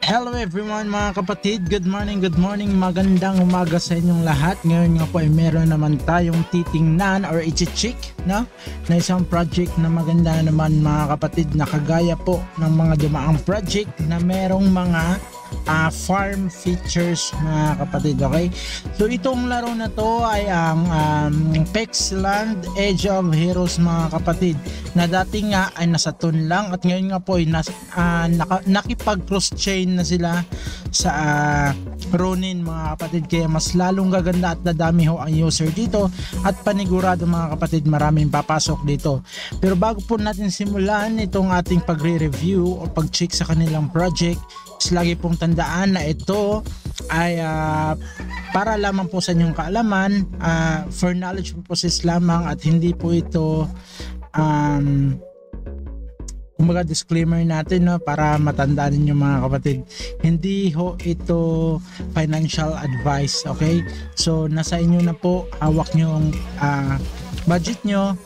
Hello everyone mga kapatid, good morning, magandang umaga sa inyong lahat. Ngayon nga po ay meron naman tayong titingnan or ichichik no? Na isang project na maganda naman mga kapatid, na kagaya po ng mga dumaang project na merong mga farm features mga kapatid. Okay, so itong laro na to ay ang Pexland Edge of Heroes mga kapatid, na dati nga ay nasa Toon lang at ngayon nga po ay nakipag cross chain na sila sa Ronin mga kapatid, kaya mas lalong gaganda at dadami ho ang user dito at panigurado mga kapatid maraming papasok dito. Pero bago po natin simulan itong ating pagre-review o pag-check sa kanilang project, lagi pong tandaan na ito ay para lamang po sa inyong kaalaman, for knowledge purposes lamang, at hindi po ito kumbaga disclaimer natin, no, para matandaan niyo mga kapatid, hindi ho ito financial advice. Okay, so nasa inyo na po, hawak nyo ang budget nyo.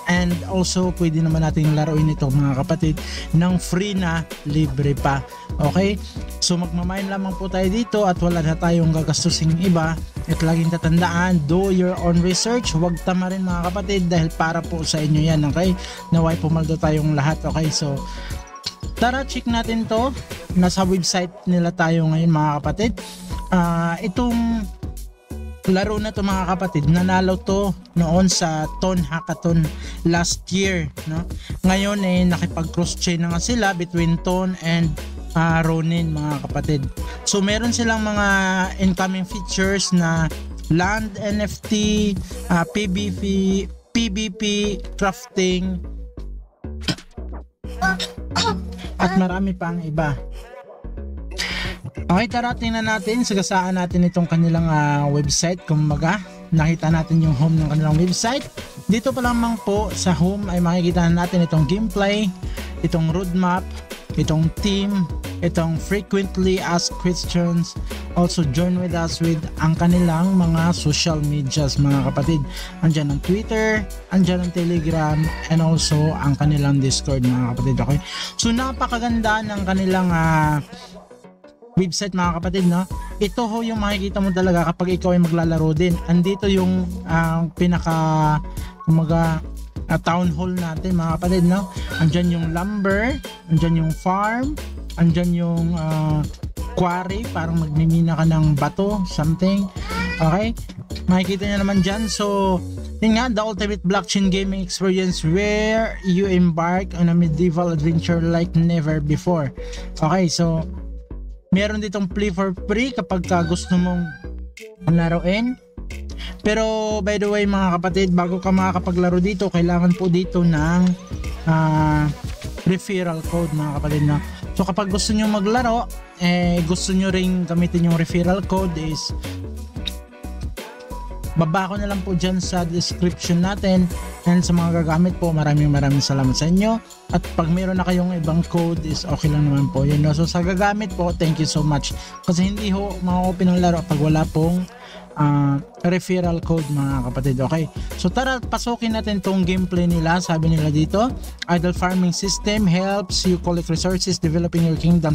And also pwede naman nating laruin ito mga kapatid ng free na libre pa. Okay, so magmamain lamang po tayo dito at wala na tayong gagastusing iba. At laging tatandaan, do your own research, huwag tamarin mga kapatid, dahil para po sa inyo yan. Okay, naway pumaldo tayong lahat. Okay, so tara check natin to. Nasa website nila tayo ngayon mga kapatid. Itong laro na to mga kapatid, nanalo to noon sa Toon Hackathon last year, no? Ngayon eh nakipag cross chain na nga sila between Toon and Ronin mga kapatid. So meron silang mga incoming features na land NFT, PvP, crafting at marami pang iba. Okay, tara tingnan natin, sagasaan natin itong kanilang website. Kumbaga, nakita natin yung home ng kanilang website. Dito pa lamang po sa home ay makikita natin itong gameplay, itong roadmap, itong team, itong frequently asked questions. Also join with us with ang kanilang mga social medias mga kapatid. Andyan ang Twitter, andyan ang Telegram, and also ang kanilang Discord mga kapatid. Okay, so napakaganda ng kanilang website mga kapatid, no? Ito ho yung makikita mo talaga kapag ikaw ay maglalaro din. Andito yung pinaka town hall natin mga kapatid, no? Andyan yung lumber, andyan yung farm, andyan yung quarry, parang magmimina ka ng bato, something. Okay, makikita nyo naman dyan. So yun nga, the ultimate blockchain gaming experience where you embark on a medieval adventure like never before. Okay, so meron ditong play for free kapag gusto mong laruin. Pero by the way mga kapatid, bago ka makakapaglaro dito, kailangan po dito ng referral code mga kapatid, no? So kapag gusto nyo maglaro, gusto nyo ring gamitin yung referral code, is baba ko na lang po dyan sa description natin. And sa mga gagamit po, maraming salamat sa inyo. At pag meron na kayong ibang code, is okay lang naman po yun, no? So sa gagamit po, thank you so much, kasi hindi ho ma-open ang laro pag wala pong referral code mga kapatid. Okay, so tara pasukin natin tong gameplay nila. Sabi nila dito, idle farming system helps you collect resources, developing your kingdom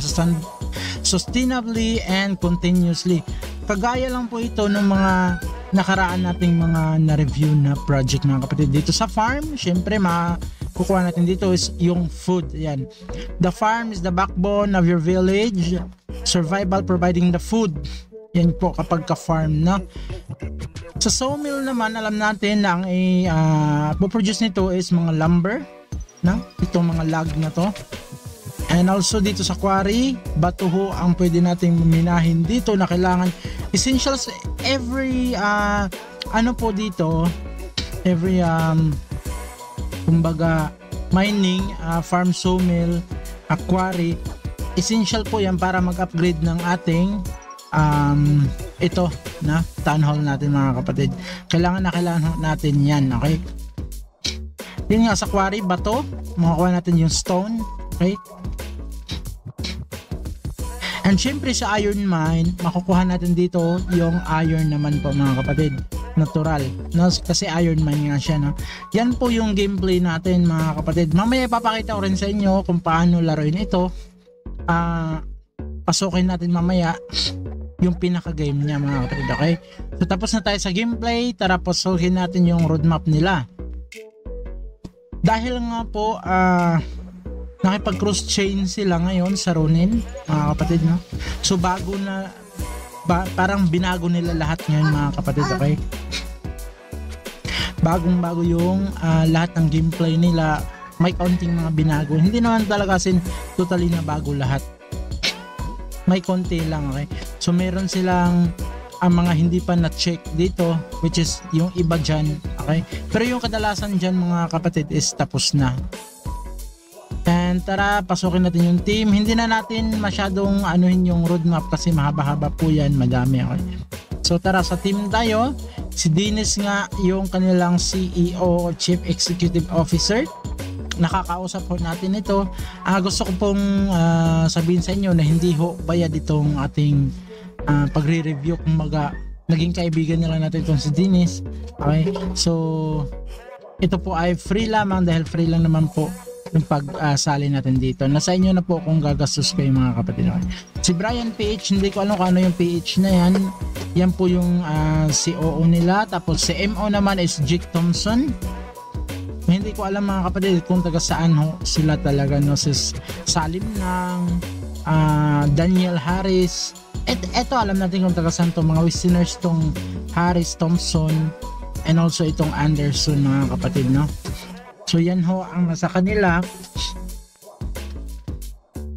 sustainably and continuously. Kagaya lang po ito ng mga nakaraan nating mga na-review na project mga kapatid. Dito sa farm, syempre kukuha natin dito is yung food. Yan, the farm is the backbone of your village, survival providing the food. Yan po kapag ka-farm na. Sa sawmill naman, alam natin na ang produce nito is mga lumber, no? Itong mga log na to. And also dito sa quarry, bato ho ang pwede nating minahin dito na kailangan. Essentials every ano po dito, every kumbaga mining, farm, sawmill, quarry, essential po yan para mag-upgrade ng ating ito na town hall natin mga kapatid. Kailangan natin yan. Okay, yun nga, sa quarry, bato, makakuha natin yung stone. Okay, and syempre sa iron mine, makukuha natin dito yung iron naman po mga kapatid, natural, no? Kasi iron mine nga siya, no? Yan po yung gameplay natin mga kapatid. Mamaya ipapakita ko rin sa inyo kung paano laruin ito. pasukin natin mamaya yung pinaka-game niya mga kapatid, okay? So tapos na tayo sa gameplay, tara pasukin natin yung roadmap nila. Dahil nga po nakipag cross chain sila ngayon sa Ronin mga kapatid, no? So bago na parang binago nila lahat ngayon mga kapatid, okay? Bagong bago yung lahat ng gameplay nila, may kaunting mga binago, hindi naman talaga sin totally na bago lahat, may konti lang, okay? So meron silang mga hindi pa na-check dito, which is yung iba dyan, okay? Pero yung kadalasan dyan mga kapatid is tapos na. And tara, pasukin natin yung team. Hindi na natin masyadong anuhin yung roadmap kasi mahaba-haba po yan, madami, okay? So tara, sa team tayo. Si Dennis nga yung kanilang CEO, Chief Executive Officer. Nakakausap po natin ito. Gusto ko pong sabihin sa inyo na hindi ho bayad itong ating pagre-review, kung naging kaibigan nila natin itong si Dennis, okay? So ito po ay free lamang dahil free lang naman po yung pagsali natin dito. Nasa inyo na po kung gagastos kayo mga kapatid, okay? Si Brian PH, hindi ko alam kung ano yung PH na yan. Yan po yung COO nila. Tapos si MO naman is Jake Thompson. Hindi ko alam mga kapatid kung taga saan ho sila talaga, no? Si Salim ng Daniel Harris. Eto alam natin kung taga saan to, mga listeners, tong Harris, Thompson, and also itong Anderson mga kapatid, no? So yan ho ang nasa kanila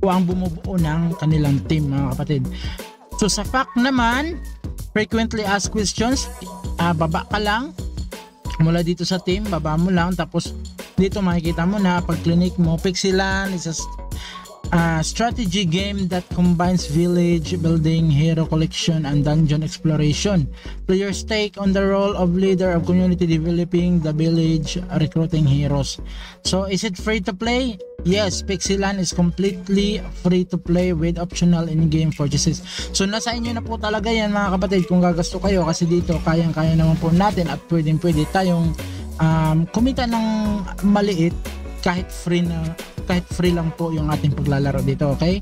o ang bumubuo ng kanilang team mga kapatid. So sa fact naman, frequently asked questions, baba ka lang mula dito sa team, baba mo lang, tapos dito makikita mo na pag clinic mo, Pixieland is a strategy game that combines village building, hero collection, and dungeon exploration. Players take on the role of leader of community, developing the village, recruiting heroes. So is it free to play? Yes, Pixieland is completely free to play with optional in-game purchases. So nasa inyo na po talaga yan mga kapatid kung gagasto kayo, kasi dito kayang-kaya naman po natin at pwedeng-pwede tayong kumita ng maliit kahit free lang po yung ating paglalaro dito, okay?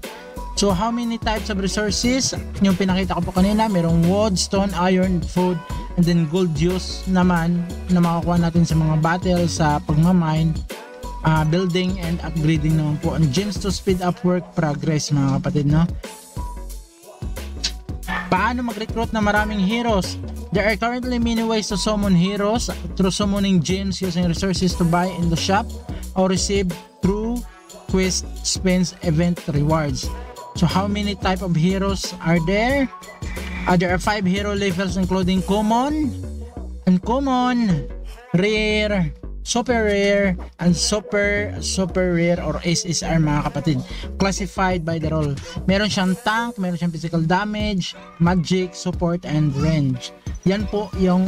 So how many types of resources? Yung pinakita ko po kanina, merong wood, stone, iron, food, and then gold use naman na makakuha natin sa mga battle, sa pagmamine, building and upgrading naman po, and gems to speed up work progress mga kapatid, no? Paano mag-recruit na maraming heroes? There are currently many ways to summon heroes through summoning gems, using resources to buy in the shop, or receive through quest spins, event rewards. So how many type of heroes are there? There are 5 hero levels including common, uncommon, rare, super rare, and super rare or SSR mga kapatid, classified by the role. Meron siyang tank, meron siyang physical damage, magic, support, and range. Yan po yung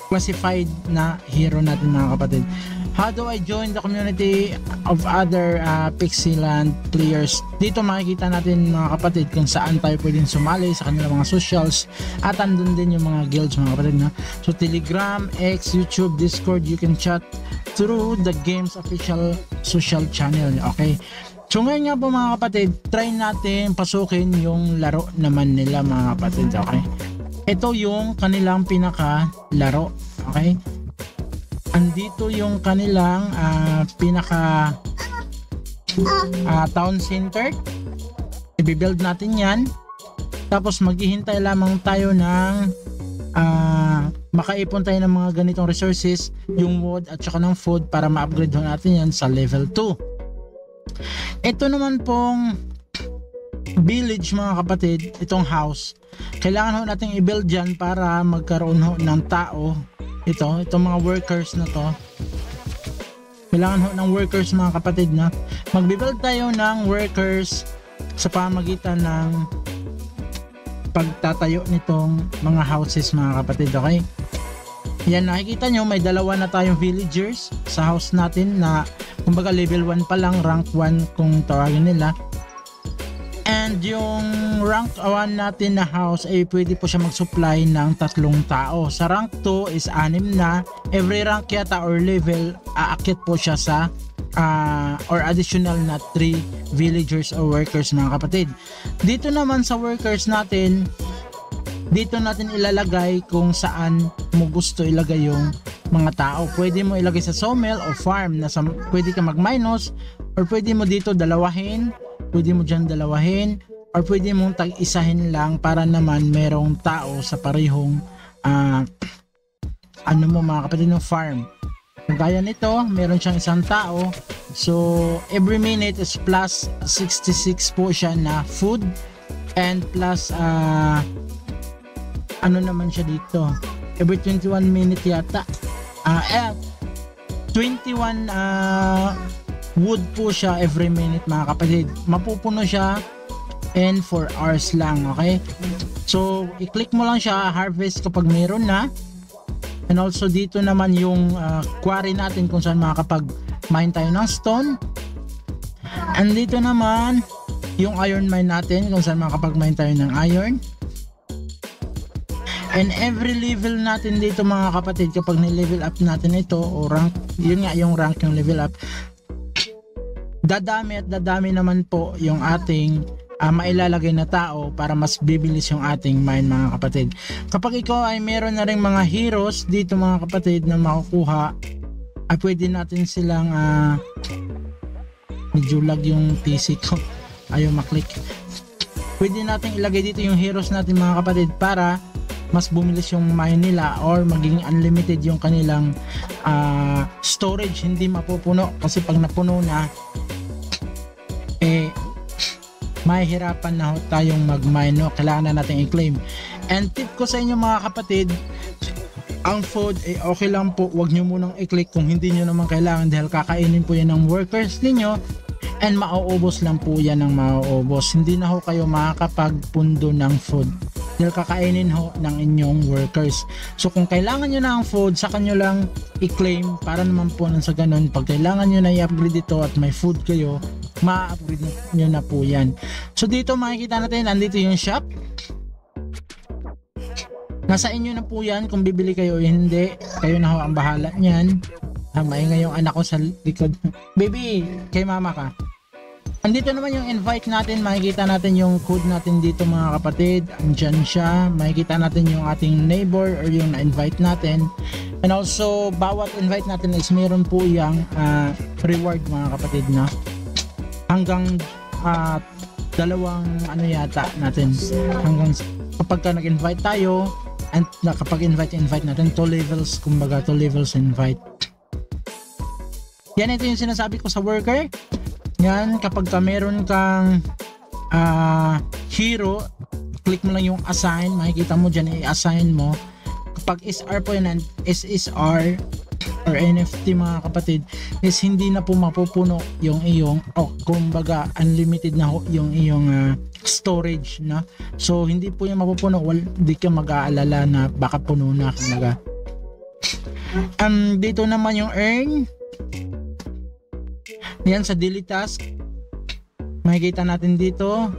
classified na hero natin mga kapatid. How do I join the community of other Pixieland players? Dito makikita natin mga kapatid kung saan tayo pwedeng sumali sa kanilang mga socials, at andun din yung mga guilds mga kapatid, na. So Telegram, X, YouTube, Discord, you can chat through the game's official social channel, okay? So ngayon nga po mga kapatid, try natin pasukin yung laro naman nila mga kapatid, okay? Ito yung kanilang pinaka laro, okay? Andito yung kanilang pinaka town center. I-build natin yan, tapos maghihintay lamang tayo ng makaipon tayo ng mga ganitong resources, yung wood at saka ng food, para ma-upgrade natin yan sa level 2. Ito naman pong village mga kapatid, itong house, kailangan ho natin i-build dyan para magkaroon ho ng tao. Itong mga workers na to, kailangan ho ng workers mga kapatid, na magbibuild tayo ng workers sa pamagitan ng pagtatayo nitong mga houses mga kapatid, okay? Yan, nakikita nyo may dalawa na tayong villagers sa house natin, na kumbaga level 1 pa lang, rank 1 kung tawagin nila. And yung rank 1 natin na house ay pwede po siya mag-supply ng 3 tao. Sa rank 2 is 6 na. Every rank yata or level, aakyat po siya sa or additional na 3 villagers or workers mga kapatid. Dito naman sa workers natin, dito natin ilalagay kung saan mo gusto ilagay yung mga tao. Pwede mo ilagay sa sawmill o farm na pwede ka mag-minus, or pwede mo dito dalawahin, pwede mo dyan dalawahin, or pwede mong tag-isahin lang para naman merong tao sa parehong ano mo mga kapatid ng farm. Kung gaya nito, meron siyang isang tao, so every minute is plus 66 po siya na food, and plus ano naman siya dito, every 21 minute yata 21 wood po siya every minute mga kapatid. Mapupuno siya in 4 hours lang, okay? So i-click mo lang siya, harvest kapag meron na. And also dito naman yung quarry natin kung saan makakapag-mine tayo ng stone. And dito naman yung iron mine natin kung saan makakapag-mine tayo ng iron. And every level natin dito mga kapatid, kapag ni-level up natin ito o rank, yun nga yung rank yung level up, dadami at dadami naman po yung ating mailalagay na tao para mas bibilis yung ating mine mga kapatid. Kapag ikaw ay meron na rin mga heroes dito mga kapatid na makukuha, ay pwede natin silang medyo lag yung PC ko, ayaw maklik. Pwede natin ilagay dito yung heroes natin mga kapatid para mas bumilis yung mine nila, or maging unlimited yung kanilang storage, hindi mapupuno. Kasi pag napuno na, mahihirapan na tayong mag-mine, no? Kailangan na natin i-claim. And tip ko sa inyo mga kapatid, ang food okay lang po, wag nyo munang i-click kung hindi nyo naman kailangan, dahil kakainin po yan ng workers ninyo and mauubos lang po yan ng mauubos. Hindi na ho kayo makakapagpundo ng food dahil kakainin ho ng inyong workers. So kung kailangan nyo na ang food, saka nyo lang i-claim, para naman po nang sa ganun, pag kailangan nyo na i-upgrade ito at may food kayo, ma-upgrade nyo na po yan. So dito makikita natin, andito yung shop. Nasa inyo na po yan kung bibili kayo o hindi. Kayo na ho ang bahala nyan. Maingay yung anak ko sa likod. Baby, kay mama ka. Andito naman yung invite natin. Makikita natin yung code natin dito mga kapatid. Andyan siya. Makikita natin yung ating neighbor or yung na-invite natin. And also, bawat invite natin is meron po yung reward mga kapatid na hanggang dalawang ano yata natin, hanggang kapag ka nag-invite tayo, and kapag invite natin 2 levels, kumbaga 2 levels invite. Yan, ito yung sinasabi ko sa worker. Yan, kapag ka meron kang hero, click mo lang yung assign, makikita mo dyan, i-assign mo. Kapag SR po yan, SSR or NFT mga kapatid, is hindi na po mapupuno yung iyong kumbaga unlimited na yung iyong storage, no? So hindi po yung mapupuno, hindi ka mag-aalala na baka puno na kumbaga. Dito naman yung earn. Yan sa daily task, makikita natin dito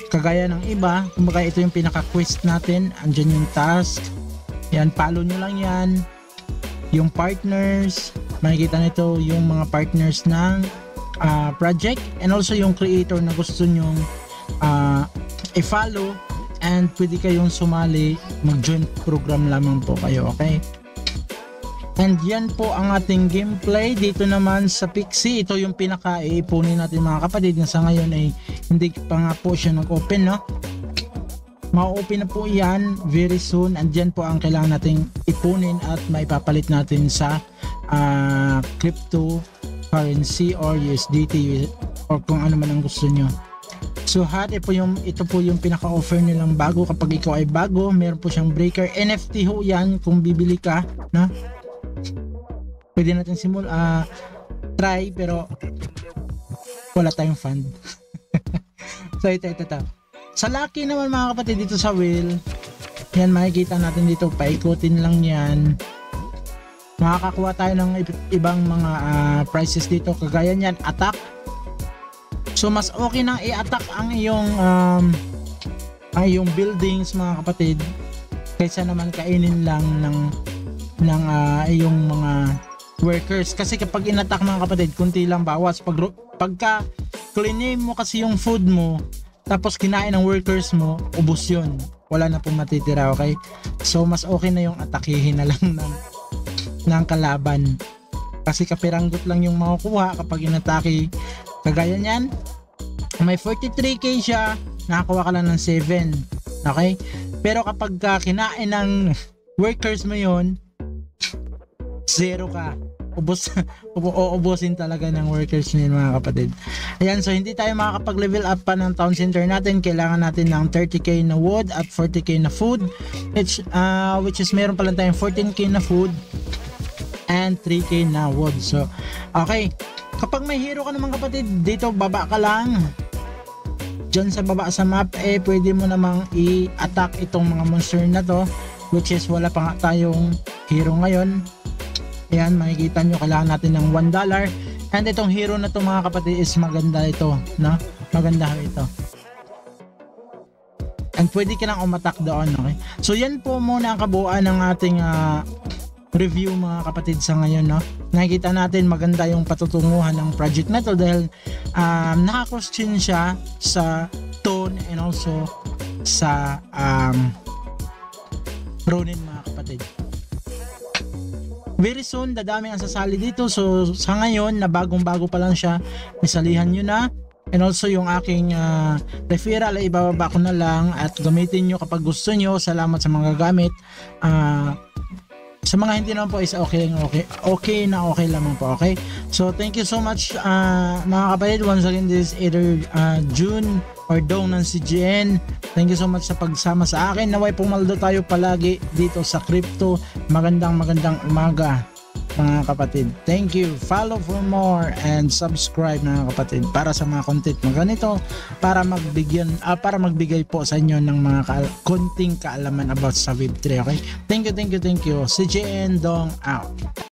kagaya ng iba, kumbaga ito yung pinaka quest natin, andyan yung task, yan, follow nyo lang yan. Yung partners, makikita nito yung mga partners ng project, and also yung creator na gusto nyong i-follow, and pwede kayong sumali, mag-join program lamang po kayo, okay? And yan po ang ating gameplay. Dito naman sa Pixie, ito yung pinaka-iipunin natin mga kapatid, na sa ngayon ay hindi pa nga po siya nag-open, no? Ma-open na po yan very soon, and dyan po ang kailangan nating ipunin at maipapalit natin sa cryptocurrency or USDT or kung ano man ang gusto nyo. So ito po yung pinaka-offer nilang bago. Kapag ikaw ay bago, meron po siyang breaker. NFT ho yan kung bibili ka, no? Pwede natin try, pero wala tayong fund. So ito. Sa Lucky naman mga kapatid, dito sa wheel, yan, makikita natin dito, paikutin lang yan, makakakuha tayo ng ibang mga prices dito, kagaya niyan, attack. So mas okay nang i-attack ang iyong buildings mga kapatid, kaysa naman kainin lang ng iyong mga workers. Kasi kapag inattack mga kapatid, kunti lang bawas. Pagka claim mo kasi yung food mo, tapos kinain ng workers mo, ubos yun. Wala na pong matitira, okay? So mas okay na yung atakihin na lang ng kalaban. Kasi kapiranggot lang yung makukuha kapag inatake. Kagaya niyan, may 43k siya, nakakuha ka lang ng 7. Okay? Pero kapag kinain ng workers mo yun, 0 ka. Uubusin talaga ng workers niyo mga kapatid. Ayan, so hindi tayo makakapag-level up pa ng town center natin. Kailangan natin ng 30k na wood at 40k na food, which is meron pala tayong 14k na food and 3k na wood. So okay, kapag may hero ka naman kapatid, dito baba ka lang dyan sa baba sa map, pwede mo namang i-attack itong mga monster na to, which is wala pa nga tayong hero ngayon. Ayan, makikita nyo, kailangan natin ng $1. And itong hero na to mga kapatid is maganda ito, no? Maganda ito. And pwede ka lang umattack doon, okay? So yan po muna ang kabuuan ng ating review mga kapatid sa ngayon, no? Nakikita natin maganda yung patutunguhan ng project na to dahil naka-cross-chain siya sa tone and also sa Ronin mga kapatid. Very soon, dadami ang sasali dito. So, sa ngayon, na bagong-bago pa lang siya, misalihan nyo na. And also, yung aking referral ay ibababa ko na lang at gamitin nyo kapag gusto nyo. Salamat sa mga gamit. Sa mga hindi naman po is okay lamang po, okay? So, thank you so much mga kapatid. Once again, this is either June or Dong ng CGN. Thank you so much sa pagsama sa akin. Naway pumaldo tayo palagi dito sa crypto. Magandang umaga mga kapatid. Thank you. Follow for more and subscribe mga kapatid para sa mga content na ganito, para magbigay po sa inyo ng mga konting kaalaman about sa Web3, okay? Thank you. CGN Dong out.